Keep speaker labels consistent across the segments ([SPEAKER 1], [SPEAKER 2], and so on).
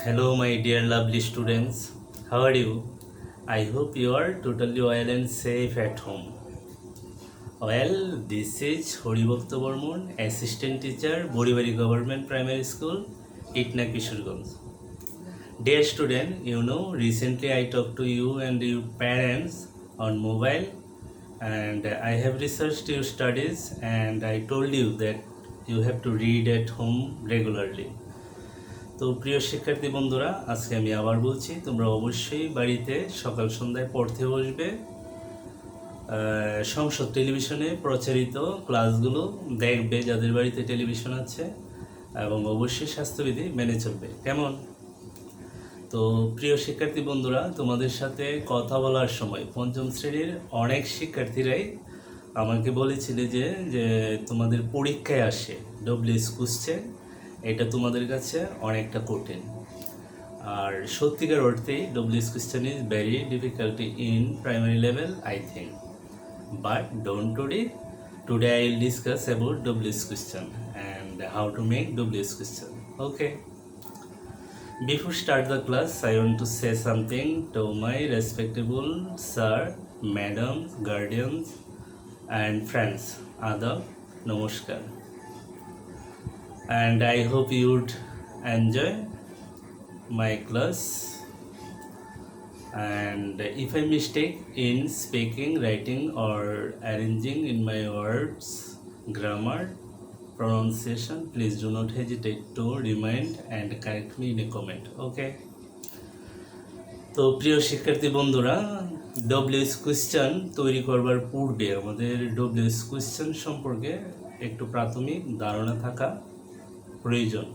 [SPEAKER 1] Hello, my dear lovely students. How are you? I hope you are totally well and safe at home. Well, this is Horibhakta Burman, Assistant Teacher, Boribari Government Primary School, Itna Kishorganj. Dear student, recently I talked to you and your parents on mobile, and I have researched your studies, and I told you that you have to read at home regularly. তো প্রিয় শিক্ষার্থী বন্ধুরা, আজকে আমি আবার বলছি, তোমরা অবশ্যই বাড়িতে সকাল সন্ধ্যায় পড়তে বসবে। সংসদ টেলিভিশনে প্রচারিত ক্লাসগুলো দেখবে যাদের বাড়িতে টেলিভিশন আছে, এবং অবশ্যই স্বাস্থ্যবিধি মেনে চলবে। কেমন? তো প্রিয় শিক্ষার্থী বন্ধুরা, তোমাদের সাথে কথা বলার সময় পঞ্চম শ্রেণীর অনেক শিক্ষার্থীরাই আমাকে বলেছিলে যে তোমাদের পরীক্ষায় আসে ডব্লিউএস কোশ্চেন, এটা তোমাদের কাছে অনেকটা কঠিন। আর সত্যিকার অর্থেই WS question is very difficulty in primary level, I think. But don't today I will discuss about WS question and how to make WS question. Okay. Before start the class, I want to say something to my respectable sir, madam, guardians and friends. Adab, namaskar. And I hope you would enjoy my class. And if I mistake in speaking, writing or arranging in my words, grammar, pronunciation, please do not hesitate to remind and correct me in a comment. Okay. তো প্রিয় শিক্ষার্থী বন্ধুরা, W S question তৈরি করবার পূর্বে আমাদের W S question সম্পর্কে একটু প্রাথমিক ধারণা থাকা প্রয়োজন।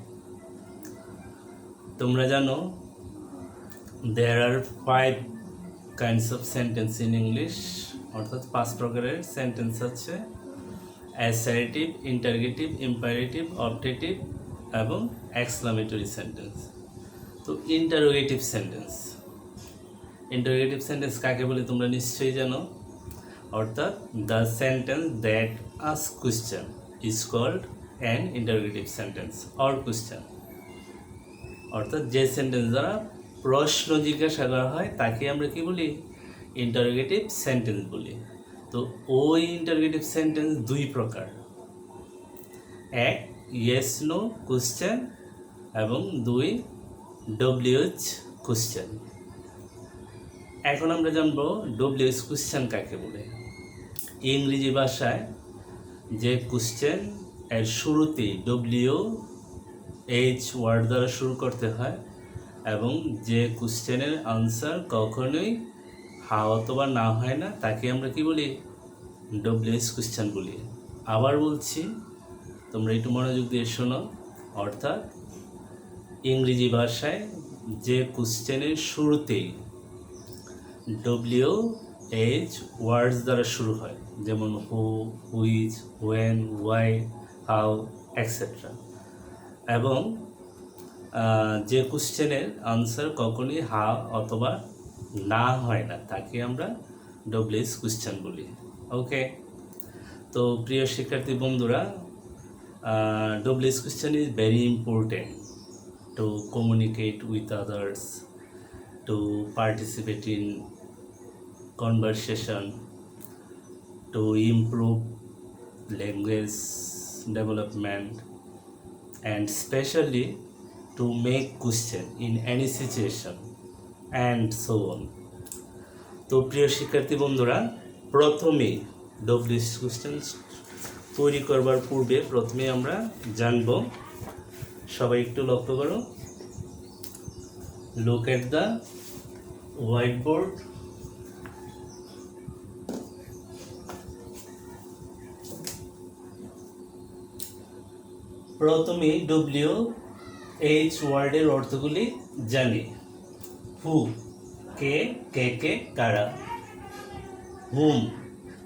[SPEAKER 1] তোমরা জানো there are 5 kinds of sentence in English, অর্থাৎ 5 প্রকারের সেন্টেন্স আছে: অ্যাসার্টিভ, ইন্টারগেটিভ, ইম্পারেটিভ, অবজেক্টিভ এবং এক্সক্লামেটরি সেন্টেন্স। তো ইন্টারোগেটিভ সেন্টেন্স কাকে বলে তোমরা নিশ্চয়ই জানো, অর্থাৎ the sentence that ask question is called an interrogative sentence or question. অর্থাৎ যে সেন্টেন্স দ্বারা প্রশ্ন জিজ্ঞাসা করা হয় তাকে আমরা কি বলি? ইন্টারোগেটিভ সেন্টেন্স বলি। তো ওই ইন্টারোগেটিভ সেন্টেন্স 2 প্রকার: এক ইয়েস নো কোশ্চেন এবং 2 ডব্লিউএইচ কোশ্চেন। এখন আমরা জানবো ডব্লিউএইচ কোশ্চেন কাকে বলে। ইংরেজি ভাষায় যে কোশ্চেন এর শুরুতেই ডব্লিউএইচ ওয়ার্ড দ্বারা শুরু করতে হয় এবং যে কোশ্চেনের আনসার কখনোই হা অথবা না হয় না, তাকে আমরা কি বলি? ডব্লিউএইচ কোশ্চেন বলি। আবার বলছি, তোমরা একটু মনোযোগ দিয়ে শোনো। অর্থাৎ ইংরেজি ভাষায় যে কোশ্চেনের শুরুতেই ডব্লিউএইচ ওয়ার্ডস দ্বারা শুরু হয়, যেমন who, which, when, why, how, etcetera, এবং যে কোশ্চেনের আনসার কখনই হা অথবা না হয় না, তাকে আমরা ডব্লিউএইচ কোশ্চেন বলি। ওকে। তো প্রিয় শিক্ষার্থী বন্ধুরা, WH question is very important to communicate with others, to participate in conversation, to improve language development, and specially to make question in any situation and so on. তো প্রিয় শিক্ষার্থী বন্ধুরা, প্রথমে ডব্লিউএইচ কোশ্চেন তৈরি করবার পূর্বে প্রথমে আমরা জানব, সবাই একটু লক্ষ্য করো, look at the white board. প্রথমে ডব্লিউএইচ ওয়ার্ডের অর্থগুলি জানি। হু, কে, কে, কারা। হুম,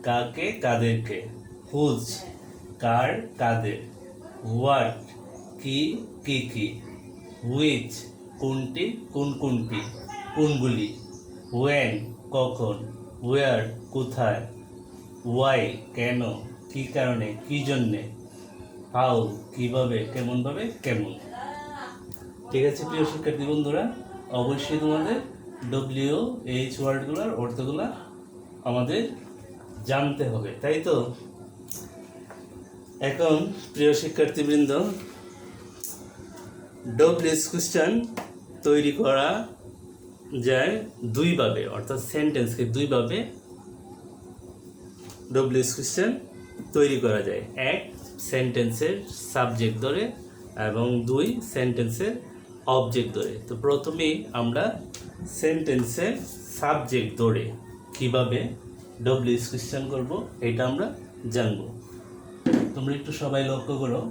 [SPEAKER 1] কাকে, কাদেরকে। Whose, car, Quader. হোয়াট, কি, কি। হুইচ, কোনটি, কোনটি, কোনগুলি। হোয়েন, কখন। ওয়ার, কোথায়। ওয়াই, কেন, কি কারণে, কি জন্যে। হাউ, কীভাবে, কেমনভাবে, কেমন। ঠিক আছে প্রিয় শিক্ষার্থী বন্ধুরা, অবশ্যই তোমাদের WH ওয়ার্ডগুলোর অর্থগুলো আমাদের জানতে হবে, তাই তো? এখন প্রিয় শিক্ষার্থীবৃন্দ, WH কোশ্চেন তৈরি করা যায় দুইভাবে, অর্থাৎ সেন্টেন্সকে দুইভাবে WH কোশ্চেন তৈরি করা যায়। এক, সেন্টেন্সের সাবজেক্ট ধরে, এবং দুই, সেন্টেন্সের অবজেক্ট ধরে। তো প্রথমেই আমরা সেন্টেন্সের সাবজেক্ট ধরে কিভাবে WH কোশ্চেন করব এটা আমরা জানব। তোমরা একটু সবাই লক্ষ্য করো।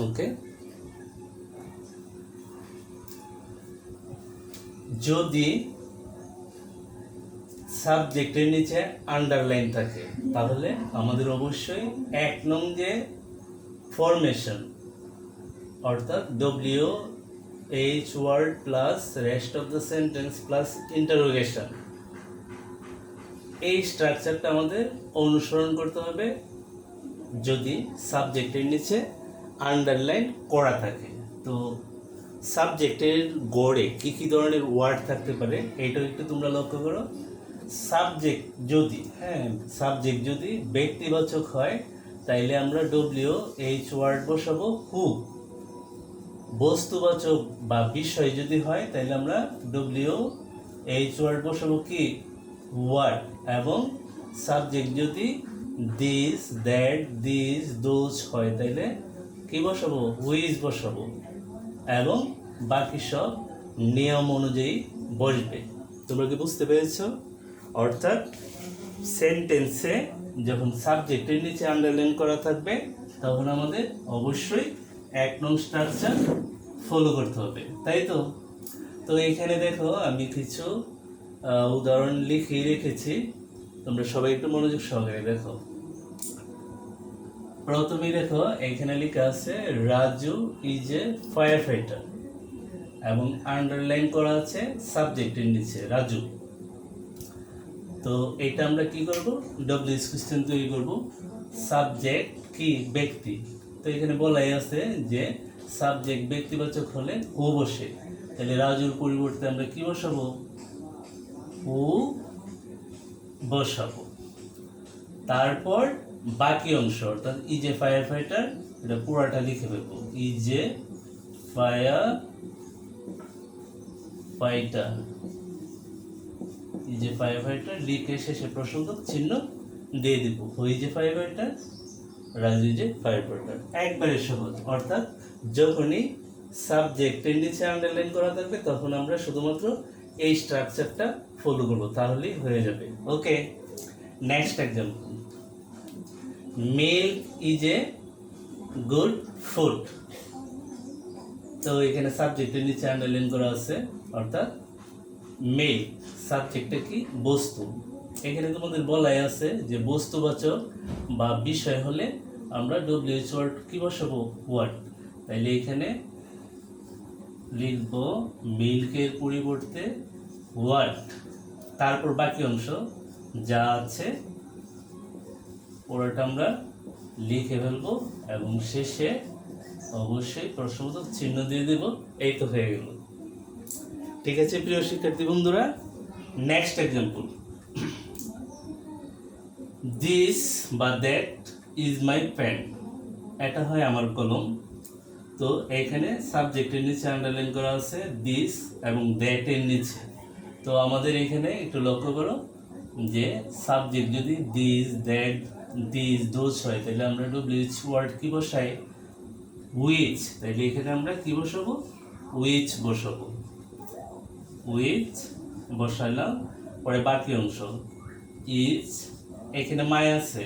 [SPEAKER 1] ওকে, যদি সাবজেক্টের নিচে আন্ডারলাইন থাকে তাহলে আমাদের অবশ্যই 1 নং যে ফরমেশন, অর্থাৎ WH word plus rest of the sentence plus interrogation, এই স্ট্রাকচারটা আমাদের অনুসরণ করতে হবে যদি সাবজেক্টের নিচে আন্ডারলাইন করা থাকে। তো সাবজেক্টের গড়ে কি কি ধরনের ওয়ার্ড থাকতে পারে এটাও একটু তোমরা লক্ষ্য করো। সাবজেক্ট যদি ব্যক্তিবাচক হয় তাইলে আমরা WH ওয়ার্ড বসাবো হু। বস্তুবাচক বা বিষয় যদি হয় তাহলে আমরা WH ওয়ার্ড বসাবো কি, ওয়ার্ড। এবং সাবজেক্ট যদি দিস, দ্যাট, দিস, দোজ হয় তাহলে কি বসাবো, হুইজ বসাবো। এবং বাকি সব নিয়ম অনুযায়ী বসবে। তোমরা কি বুঝতে পেরেছো? অর্থাৎ সেন্টেন্সে যখন সাবজেক্টের নিচে আন্ডারলাইন করা থাকবে তখন আমাদের অবশ্যই 1 নং স্ট্রাকচার ফলো করতে হবে, তাই তো? তো এখানে দেখো আমি কিছু উদাহরণ লিখে রেখেছি, তোমরা সবাই একটু মনোযোগ সহকারে দেখো। প্রথমেই দেখো এখানে লেখা আছে Raju is a fire fighter, এবং আন্ডারলাইন করা আছে সাবজেক্টের নিচে রাজু। তো এটা আমরা কি করব, WH কোশ্চেন তৈরি করব। সাবজেক্ট কি, ব্যক্তি। তো এখানে বলাই আছে যে সাবজেক্ট ব্যক্তিবাচক হলে হু বসে, তাহলে রাজুর পরিবর্তে আমরা কি বসাবো, হু বসাবো। তারপর বাকি অংশ অর্থাৎ ইজ এ ফায়ার ফাইটার, এটা পুরাটা লিখে ফেলবো, is a fire fighter, is a fire fighter লিখে শেষে প্রশ্নবোধক চিহ্ন দিয়ে দিব। Who's a fire fighter, Raju is a fire fighter. একবারে সহজ। অর্থাৎ যখনই সাবজেক্টের নিচে আন্ডারলাইন করা থাকবে তখন আমরা শুধুমাত্র এই স্ট্রাকচারটা ফলো করবো, তাহলেই হয়ে যাবে। Okay, next example, milk is a good food. তো এখানে সাবজেক্টের নিচে আন্ডারলাইন করা আছে, অর্থাৎ মিল্ক সাবজেক্টটা কি, বস্তু। এখানে তোমাদের বলাই আছে যে বস্তুবাচক বা বিষয় হলে আমরা WH ওয়ার্ড কি বসাবো, ওয়ার্ড। তাইলে এখানে লিখবো মিল্কের পরিবর্তে ওয়ার্ড। তারপর বাকি অংশ যা আছে ওটা আমরা লিখে ফেলবো এবং শেষে অবশ্যই প্রশ্নবোধক চিহ্ন দিয়ে দেব। এই তো হয়ে গেল। ঠিক আছে প্রিয় শিক্ষার্থী বন্ধুরা, নেক্সট এক্সাম্পল, দিস বা দ্যাট ইজ মাই পেন। এটা হয় আমার কলম। তো এখানে সাবজেক্টের নিচে আন্ডারলাইন করা আছে দিস এবং দ্যাট এর নিচে। তো আমাদের এখানে একটু লক্ষ্য করো যে সাবজেক্ট যদি দিস, দ্যাট, দিস, দোজ হয় তাহলে আমরা WH ওয়ার্ড কি বসাই, উইচ। তাহলে এখানে আমরা কি বসাবো, উইচ বসাবো, উইচ বসালাম। পরে বাকি অংশ ইজ, এখানে মাই আছে,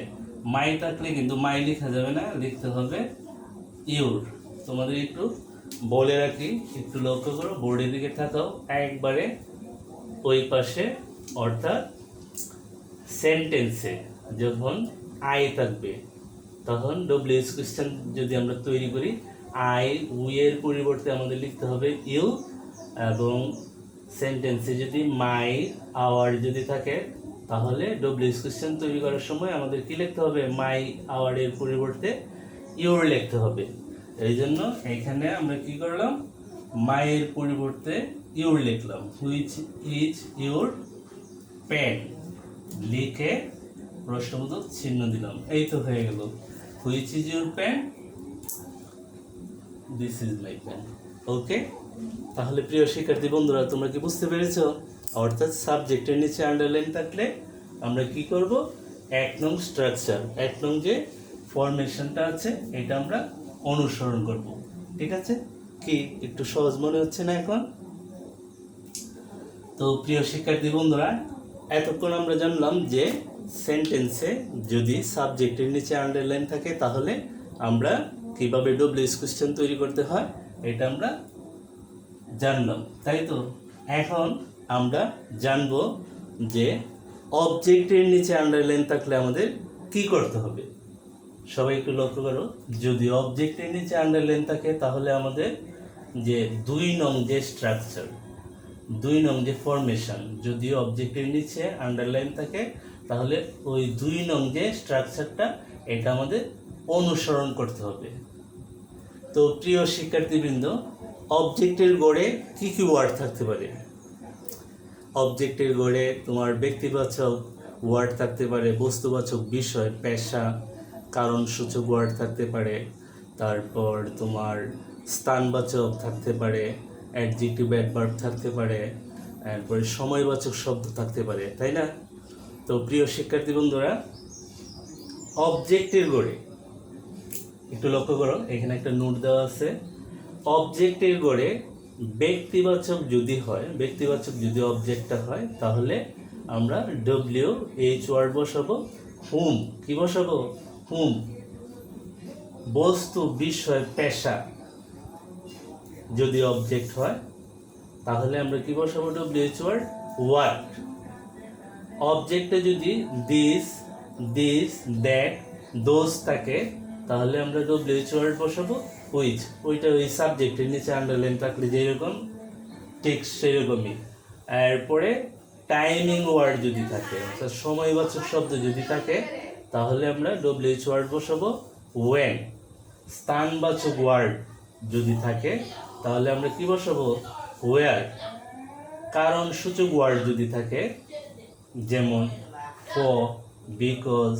[SPEAKER 1] মাই থাকলে কিন্তু মাই লেখা যাবে না, লিখতে হবে ইউর। তোমাদের একটু বলে রাখি, একটু লক্ষ্য করো, বোর্ডের দিকে তাকাও একবারে ওই পাশে। অর্থাৎ সেন্টেন্সে যখন আই থাকবে তখন WH কোশ্চেন যদি আমরা তৈরি করি, আই, উই এর পরিবর্তে আমাদের লিখতে হবে ইউ। এবং সেন্টেন্সে যদি মাই, আওয়ার যদি থাকে তাহলে ডব্লিউএইচ কোশ্চেন তৈরি করার সময় আমাদের কি লিখতে হবে, মাই আওয়ারের পরিবর্তে ইউর লিখতে হবে। এই জন্য এখানে আমরা কি করলাম, মাইয়ের পরিবর্তে ইউর লিখলাম। হুইচ ইজ ইউর পেন লিখে প্রশ্নবোধক চিহ্ন দিলাম। এই তো হয়ে গেল, which is your pen, this is my pen. Okay, তাহলে প্রিয় শিক্ষার্থী বন্ধুরা, তোমরা কি বুঝতে পেরেছ? অর্থাৎ সাবজেক্টের নিচে আন্ডারলাইন থাকলে আমরা কি করব, 1 নং স্ট্রাকচার, 1 নং যে ফরমেশনটা আছে এটা আমরা অনুসরণ করব। ঠিক আছে, কি একটু সহজ মনে হচ্ছে না এখন? তো প্রিয় শিক্ষার্থী বন্ধুরা, এতক্ষণ আমরা জানলাম যে সেন্টেন্সে যদি সাবজেক্টের নিচে আন্ডারলাইন থাকে তাহলে আমরা কিভাবে ডব্লিউএইচ কোশ্চেন তৈরি করতে হয় এটা আমরা জানলাম, তাই তো? এখন আমরা জানবো যে অবজেক্টের নিচে আন্ডারলাইন থাকলে আমাদের কি করতে হবে। সবাই একটু লক্ষ্য করো, যদি অবজেক্টের নিচে আন্ডারলাইন থাকে তাহলে আমাদের যে 2 নং যে স্ট্রাকচার, 2 নং যে ফরমেশন, যদি অবজেক্টের নিচে আন্ডারলাইন থাকে তাহলে ওই 2 নং যে স্ট্রাকচারটা এটা আমাদের অনুসরণ করতে হবে। তো প্রিয় শিক্ষার্থীবৃন্দ, অবজেক্টের গড়ে কি কি ওয়ার্ড থাকতে পারে? অবজেক্টের গড়ে তোমার ব্যক্তিবাচক ওয়ার্ড থাকতে পারে, বস্তুবাচক বিষয়, পেশা, কারণসূচক ওয়ার্ড থাকতে পারে, তারপর তোমার স্থানবাচক থাকতে পারে, অ্যাডজেক্টিভ অ্যাডভার্ব থাকতে পারে, তারপরে সময়বাচক শব্দ থাকতে পারে, তাই না? তো প্রিয় শিক্ষার্থী বন্ধুরা, অবজেক্টের গড়ে একটু লক্ষ্য করো, এখানে একটা নোট দেওয়া আছে। অবজেক্টের গড়ে ব্যক্তিবাচক যদি হয়, ব্যক্তিবাচক যদি অবজেক্টটা হয় তাহলে আমরা ডব্লিউএইচ ওয়ার্ড বসাবো। হুম, কি বসাবো? হুম। বস্তু, বিষয়, পেশা যদি অবজেক্ট হয় তাহলে আমরা কি বসাবো? WH word what. অবজেক্টে যদি দিস, দিস, দ্যাট, দোজ থাকে তাহলে আমরা ডব্লিউএইচ ওয়ার্ড বসাবো হুইচ। ওইটা ওই সাবজেক্টের নিচে আন্ডারলাইন থাকলে যেরকম ঠিক সেরকমই। এরপরে টাইমিং ওয়ার্ড যদি থাকে, অর্থাৎ সময়বাচক শব্দ যদি থাকে তাহলে আমরা ডব্লিউএইচ ওয়ার্ড বসাবো ওয়েন। স্থানবাচক ওয়ার্ড যদি থাকে তাহলে আমরা কি বসাবো? ওয়ার। কারণসূচক ওয়ার্ড যদি থাকে, যেমন for, because,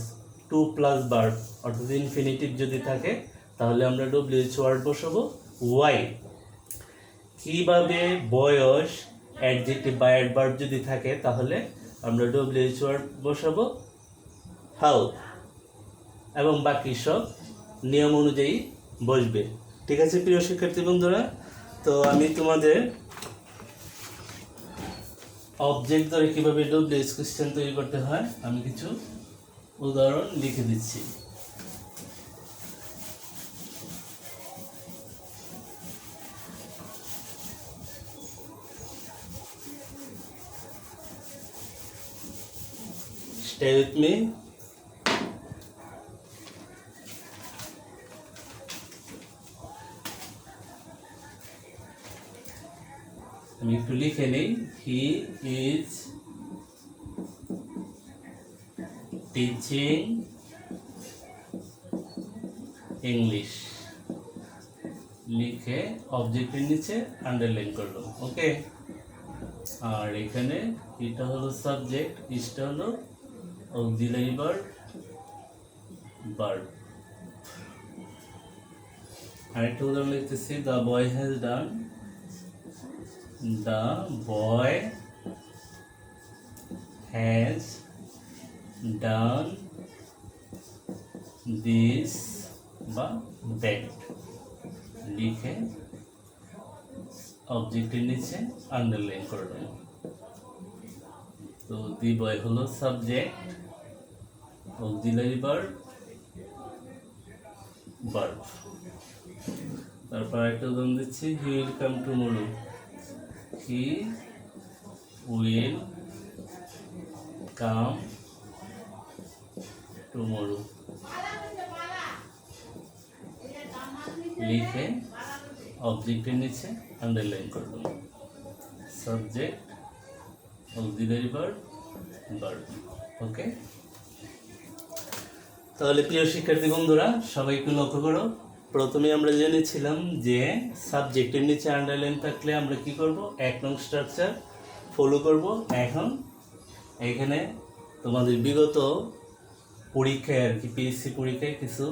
[SPEAKER 1] to plus verb অর্থাৎ ইনফিনিটিভ যদি থাকে তাহলে আমরা ডব্লিউএইচ ওয়ার্ড বসাবো ওয়াই। কিভাবে, বয়স, অ্যাডজেক্টিভ বা অ্যাডভার্ব যদি থাকে তাহলে আমরা ডব্লিউএইচ ওয়ার্ড বসাবো হাউ, এবং বাকি সব নিয়ম অনুযায়ী বসবে। ঠিক আছে প্রিয় শিক্ষার্থী বন্ধুরা, তো আমি তোমাদের অবজেক্ট ধরে কিভাবে ডব্লিউএইচ কোশ্চেন তৈরি করতে হয় আমি কিছু উদাহরণ লিখে দিচ্ছি। Stay with me. আমি একটু লিখে নেই। হি ইজ টিচিং ইংলিশ লিখে অবজেক্টের নিচে আন্ডারলাইন করলো। ওকে, আর এখানে এটা হলো সাবজেক্ট, ইজটা হলো অক্সিলারি ভার্ব। আরেকটা উদাহরণ লিখতেছি, the boy has done, the boy has done this বা দ্যাট লিখে অবজেক্টের নিচে আন্ডারলাইন করবেন। তো দি বয় হলো সাবজেক্ট, অক্সিলারি ভার্ব। তারপর একটা উদাহরণ দিচ্ছি, he will come tomorrow, he will come tomorrow লিখে অবজেক্টের নিচে আন্ডারলাইন করবেন। Subject, auxiliary verb, verb. Okay, তাহলে প্রিয় শিক্ষার্থী বন্ধুরা সবাই একটু লক্ষ্য করো। প্রথমে আমরা জেনেছিলাম যে সাবজেক্টের নিচে আন্ডারলাইন থাকলে আমরা কি করব, 1 নং স্ট্রাকচার ফলো করব। এখন এখানে তোমাদের বিগত পরীক্ষায় আর কি, পিএসসি পরীক্ষায় কিছু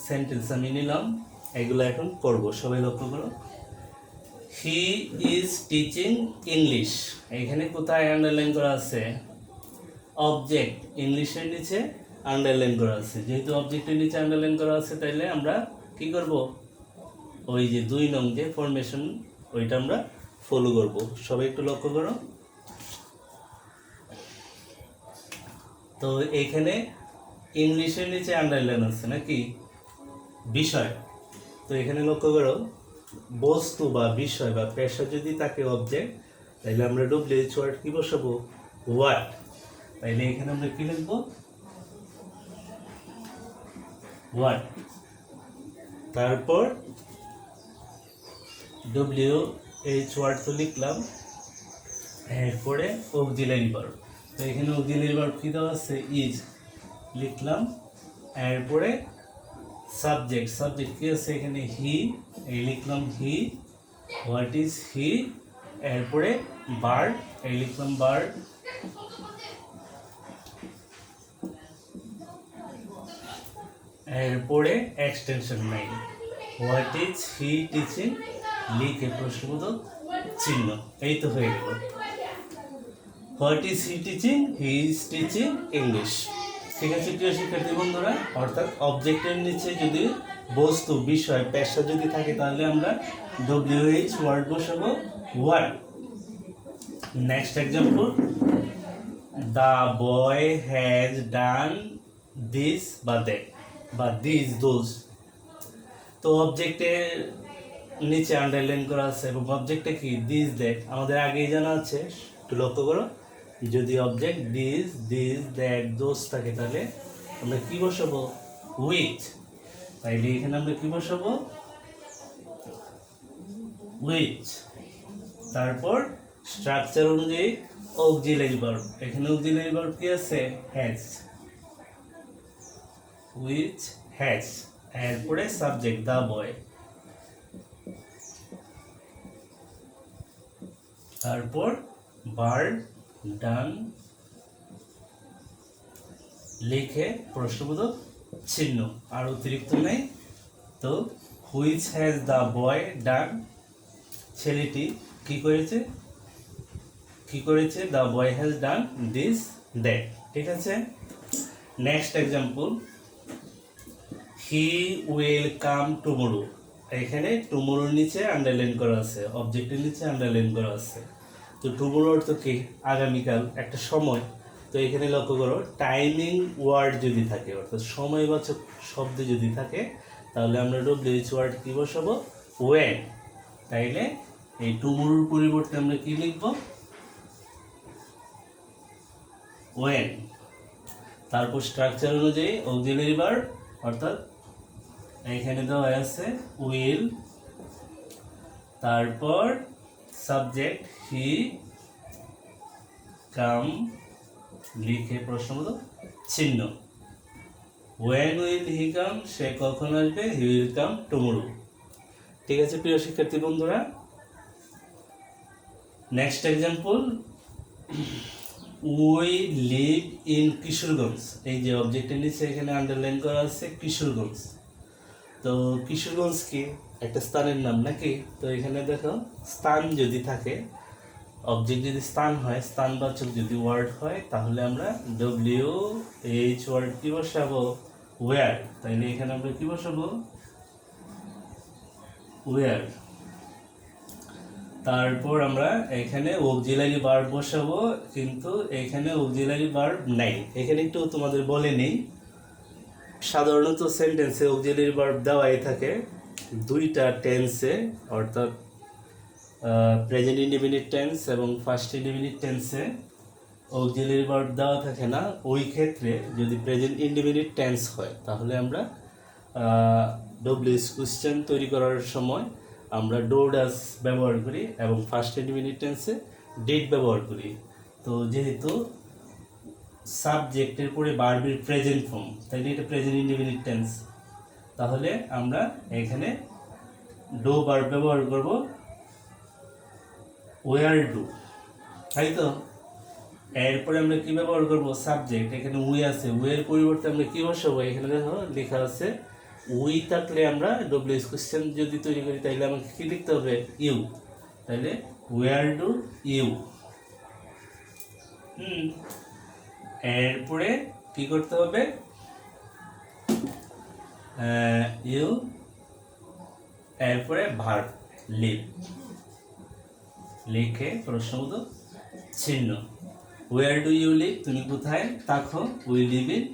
[SPEAKER 1] সেন্টেন্স আমি নিলাম, এগুলো এখন করব। সবাই লক্ষ্য করো। হি ইজ টিচিং ইংলিশ, এখানে কোথায় আন্ডারলাইন করা আছে? অবজেক্ট ইংলিশের নিচে আন্ডারলাইন করা আছে। যেহেতু অবজেক্টের নিচে আন্ডারলাইন করা আছে, তাইলে আমরা কি করব, ওই যে 2 নং যে ফরমেশন ওইটা আমরা ফলো করব। সবাই একটু লক্ষ্য করো। তো এখানে ইংলিশের নিচে আন্ডারলাইন আছে নাকি বিষয়। তো এখানে লক্ষ্য করো, বস্তু বা বিষয় বা পেশা যদি থাকে অবজেক্ট, তাহলে আমরা ডব্লিউএইচ ওয়ার্ড কি বসাবো, হোয়াট। তাইলে এখানে আমরা কি লিখবো, হোয়াট। তারপর ডব্লিউএইচ ওয়ার্ড তো লিখলাম, এরপরে অক্সিলারি ভার্ব। তো এখানে অক্সিলারি ভার্ব কি দেওয়া আছে, ইজ লিখলাম। এরপরে সাবজেক্ট, সাবজেক্ট কি আছে এখানে, হি, এই লিখলাম হি, হোয়াট ইজ হি। এরপরে ভার্ব, এই লিখলাম ভার্ব। এরপরে এক্সটেনশন নাই, হোয়াট ইজ হি টিচিং, লিখে প্রশ্নবোধক চিহ্ন। এই তো হয়ে গেল। What is he teaching, he is teaching English. ঠিক আছে প্রিয় শিক্ষার্থী বন্ধুরা, অর্থাৎ অবজেক্টের নিচে যদি বস্তু, বিষয়, পেশা যদি থাকে, তাহলে আমরা ডব্লিউএইচ ওয়ার্ড বসাবো, what. Next example, the boy has done this বা দ্যাট বা দিস দোজ। তো অবজেক্টের নিচে আন্ডারলাইন করা আছে এবং অবজেক্টটা কি, দিস দ্যাট, আমাদের আগেই জানা আছে। একটু লক্ষ্য করো, যদি অবজেক্ট দিস দ্যাট দোজ থাকে, তাহলে আমরা কি বসাবো, উইথ। তাইলে এখানে আমরা কি বসাবো, উইথ। তারপর স্ট্রাকচার অনুযায়ী অক্সিলারি ভার্ব, এখানে অক্সিলারি ভার্ব কি আছে, হ্যাজ, উইথ হ্যাজ। এরপরে সাবজেক্ট দ্য বয়, তারপর ভার্ব ডান, লিখে প্রশ্নবোধক চিহ্ন, আর অতিরিক্ত নেই। তো which has the boy done, ছেলেটি কি করেছে, the boy has done this that. ঠিক আছে। Next example, he will come tomorrow, এখানে টুমোরোর নিচে আন্ডারলাইন করা আছে, অবজেক্টের নিচে আন্ডারলাইন করা আছে। তো টুমোরো অর্থ কি, আগামীকাল, একটা সময়। তো এখানে লক্ষ্য করো, টাইমিং ওয়ার্ড যদি থাকে, অর্থাৎ সময়বাচক শব্দ যদি থাকে, তাহলে আমরা ডব্লিউএইচ ওয়ার্ড কি বসাবো, ওয়েন। তাইলে এই টুমোরোর পরিবর্তে আমরা কি লিখব, ওয়েন। তারপর স্ট্রাকচার অনুযায়ী অক্সিলারি ভার্ব, অর্থাৎ এখানে দেওয়া আছে উইল, তারপর সাবজেক্ট হি, কাম, লিখে প্রশ্নবোধক চিহ্ন। when will he come, সে কখন আসবে, he will come tomorrow। ঠিক আছে প্রিয় শিক্ষার্থী বন্ধুরা। Next example, we live in Kishoreganj, এই যে অবজেক্টের নিচে এখানে আন্ডারলাইন করা আছে কিশোরগঞ্জ। তো কিশোরগঞ্জ কি, একটা স্থানের নাম নাকি। তো এখানে দেখো, স্থান যদি থাকে, অবজেক্ট যদি স্থান হয়, স্থানবাচক যদি ওয়ার্ড হয়, তাহলে আমরা ডব্লিউএইচ ওয়ার্ড কি বসাবো, ওয়্যার। তাইলে এখানে আমরা কি বসাবো, ওয়্যার। তারপর আমরা এখানে অক্সিলারি ভার্ব বসাবো, কিন্তু এখানে অক্সিলারি ভার্ব নাই। এখানে একটু তোমাদের বলে নেই, সাধারণত সেন্টেন্সে অক্সিলারি ভার্ব দেওয়াই থাকে 2টা টেন্সে, অর্থাৎ প্রেজেন্ট ইনডিফিনিট টেন্স এবং ফার্স্ট ইনডিফিনিট টেন্সে অক্সিলারি ভার্ব দেওয়া থাকে না। ওই ক্ষেত্রে যদি প্রেজেন্ট ইনডিফিনিট টেন্স হয়, তাহলে আমরা ডব্লিউএইচ কোশ্চেন তৈরি করার সময় আমরা ডো ডাজ ব্যবহার করি এবং ফার্স্ট ইনডিফিনিট টেন্সে ডিড ব্যবহার করি। তো যেহেতু সাবজেক্টের পরে ভার্বের প্রেজেন্ট ফর্ম, তাইলে এটা প্রেজেন্ট ইনডিফিনিট টেন্স, তাহলে আমরা এখানে ডু ভার্ব ব্যবহার করব ওয়ার ডু, তাই তো। এরপরে আমরা কি ব্যবহার করব সাবজেক্ট, এখানে উই আছে, উইয়ের পরিবর্তে আমরা কি বসাবো, এখানে দেখো লেখা আছে উই থাকলে আমরা ডব্লিউএস কোশ্চেন যদি তৈরি করি তাহলে আমাকে কি লিখতে হবে ইউ, তাহলে ওয়ার ডু ইউ। এরপরে কি করতে হবে ইউ, এরপরে ভার্ব লিভ, লিখে প্রশ্নবোধক চিহ্ন। ওয়ার ডু ইউ লিভ, তুমি কোথায় থাকো, উই লিভ ইন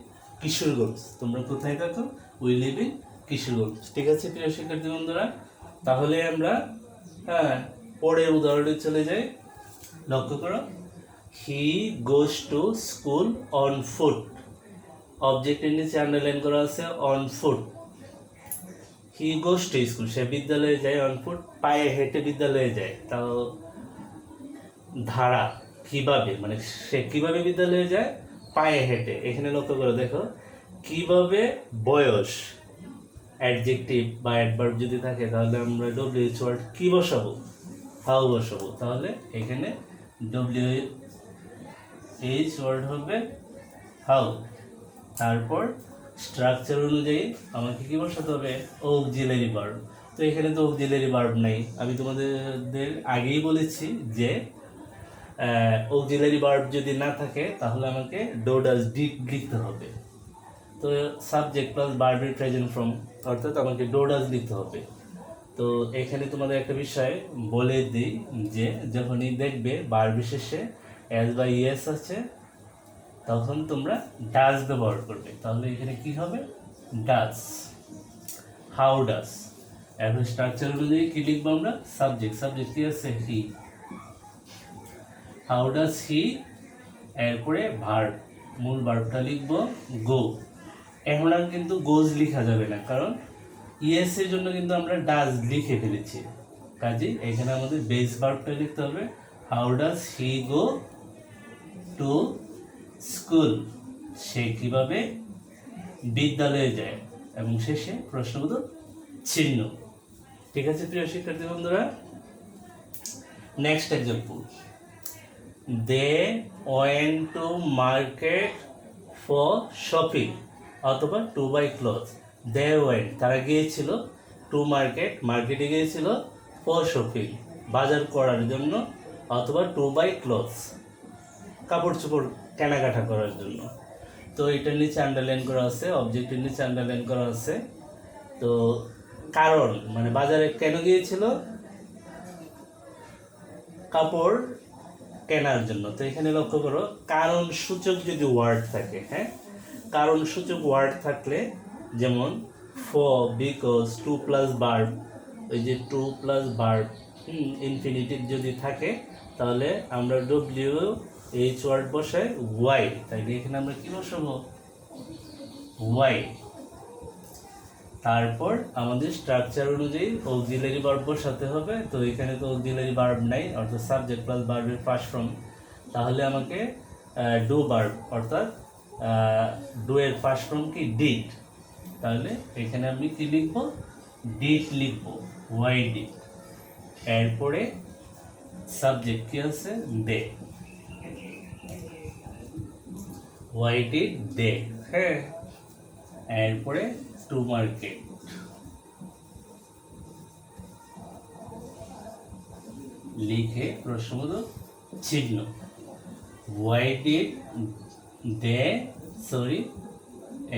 [SPEAKER 1] কিশোরগঞ্জ, তোমরা কোথায় থাকো, উই লিভ ইন কিশোরগঞ্জ। ঠিক আছে প্রিয় শিক্ষার্থী বন্ধুরা, তাহলে আমরা পরের উদাহরণে চলে যাই। লক্ষ্য করো, he goes to school on foot, অবজেক্টের নিচে আন্ডারলাইন করা আছে on foot. He goes to school, সে বিদ্যালয়ে যায়, অন ফুট পায়ে হেঁটে বিদ্যালয়ে যায়। তাও ধারা কিভাবে, মানে সে কিভাবে বিদ্যালয়ে যায়, পায়ে হেঁটে। এখানে লক্ষ্য করে দেখো কিভাবে বয়স অ্যাডজেক্টিভ বা অ্যাডভার্ব যদি থাকে তাহলে আমরা ডব্লিউএইচ ওয়ার্ড কি বসাবো, হাউ বসাবো। তাহলে এখানে ডব্লিউএইচ ওয়ার্ড হবে হাউ। তারপর স্ট্রাকচার অনুযায়ী আমাকে কি বসাতে হবে অক্সিলারি ভার্ব। তো এখানে তো অক্সিলারি ভার্ব নাই, আমি তোমাদের আগেই বলেছি যে অক্সিলারি ভার্ব যদি না থাকে তাহলে আমাকে ডু ডাজ ডিড লিখতে হবে। তো সাবজেক্ট প্লাস ভার্বের প্রেজেন্ট ফর্ম, অর্থাৎ আমাকে ডু ডাজ লিখতে হবে। তো এখানে তোমাদের একটা বিষয় বলে দিই যে যখনই দেখবে ভার্বের শেষে এস বা ইএস আছে তখন তোমরা ডাজ ব্যবহার করবে। তাহলে এখানে কি হবে ডাজ, হাউ ডাজ। এখন স্ট্রাকচার অনুযায়ী কি লিখবো আমরা সাবজেক্ট, সাবজেক্ট কি আছে হি, হাউ ডাজ হি। এরপরে ভার্ব, মূল ভার্বটা লিখবো গো। এখন আর কিন্তু গোজ লেখা যাবে না, কারণ ইএস এর জন্য কিন্তু আমরা ডাজ লিখে ফেলেছি। কাজে এখানে আমাদের বেস ভার্বটা লিখতে হবে how does he go to school, সে কিভাবে বিদ্যালয়ে যায়, এবং শেষে প্রশ্নবোধক চিহ্ন। ঠিক আছে প্রিয় শিক্ষার্থী বন্ধুরা, next example, they went to market for shopping অথবা to buy cloth. They went, তারা গিয়েছিল, টু মার্কেট, মার্কেটে গিয়েছিল, ফর শপিং, বাজার করার জন্য, অথবা টু বাই ক্লথস, কাপড় চোপড় কেনাকাটা করার জন্য। তো এটার নিচে আন্ডারলাইন করা আছে, অবজেক্টের নিচে আন্ডারলাইন করা আছে। তো কারণ মানে বাজারে কেন গিয়েছিল, কাপড় কেনার জন্য। তো এখানে লক্ষ্য করো কারণ সূচক যদি ওয়ার্ড থাকে, কারণ সূচক ওয়ার্ড থাকলে যেমন for, because, to plus verb, ওই যে টু প্লাস ভার্ব ইনফিনিটিভ যদি থাকে তাহলে আমরা ডব্লিউএইচ ওয়ার্ড বসাই ওয়াই। তাইলে এখানে আমরা কি বসাবো ওয়াই। তারপর আমাদের স্ট্রাকচার অনুযায়ী অক্সিলারি ভার্ব বসাতে হবে। তো এখানে তো অক্সিলারি ভার্ব নাই, অর্থাৎ সাবজেক্ট প্লাস ভার্বের ফার্স্ট ফর্ম। তাহলে আমাকে ডু ভার্ব, অর্থাৎ ডু এর ফার্স্ট ফর্ম কি ডিড। তাহলে এখানে আমি কি লিখব ডিড লিখব, ওয়াই ডিড। এরপরে সাবজেক্ট কি আছে দে, ওয়াই ডিড দে। এরপরে টু মার্কেট, লিখে প্রশ্নবোধক চিহ্ন। ওয়াই ডিড দে, সরি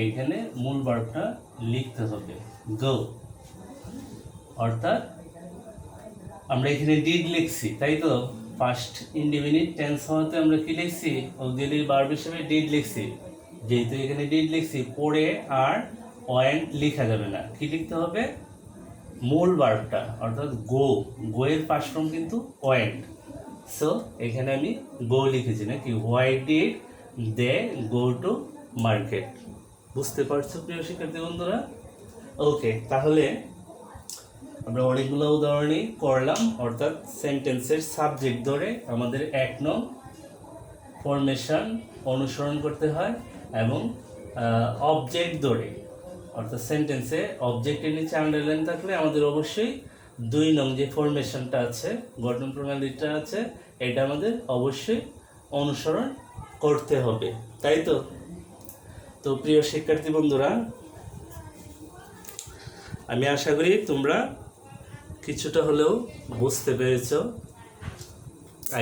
[SPEAKER 1] এইখানে মূল ভার্বটা লিখতে হবে গো, অর্থাৎ আমরা এখানে ডিড লিখছি, তাই তো। ফার্স্ট ইনডিফিনিট টেন্স হওয়াতে আমরা কি লিখছি অক্সিলারি ভার্ব হিসেবে ডিড লিখছি। যেহেতু এখানে ডিড লিখছি, পরে আর ওয়েন্ট লেখা যাবে না, কি লিখতে হবে মূল ভার্বটা, অর্থাৎ গো। গো এর ফার্স্ট ফর্ম কিন্তু ওয়েন্ট। সো এখানে আমি গো লিখেছি নাকি, why did they go to market. বুঝতে পারছো প্রিয় শিক্ষার্থী বন্ধুরা? ওকে, তাহলে আমরা অনেকগুলো উদাহরণই করলাম, অর্থাৎ সেন্টেন্সের সাবজেক্ট ধরে আমাদের 1 নং ফরমেশন অনুসরণ করতে হয় এবং অবজেক্ট ধরে, অর্থাৎ সেন্টেন্সে অবজেক্টের নিচে আন্ডারলাইন থাকলে আমাদের অবশ্যই 2 নং যে ফরমেশনটা আছে, গঠন প্রণালীটা আছে, এটা আমাদের অবশ্যই অনুসরণ করতে হবে, তাই তো? তো প্রিয় শিক্ষার্থী বন্ধুরা, আমি আশা করি তোমরা কিছুটা হলেও বুঝতে পেরেছো।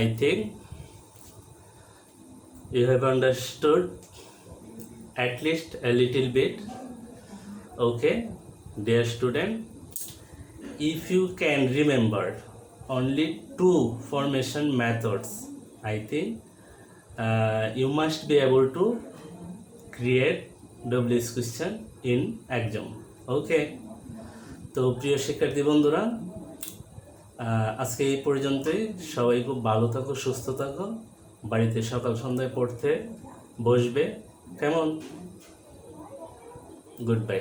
[SPEAKER 1] I think you have understood at least a little bit. Okay, dear student, if you can remember only 2 formation methods, I think you must be able to create WS question in exam. Okay, তো প্রিয় শিক্ষার্থী বন্ধুরা, আজকে এই পর্যন্তই। সবাই খুব ভালো থাকো, সুস্থ থাকো, বাড়িতে সকাল সন্ধ্যায় পড়তে বসবে, কেমন? Good bye.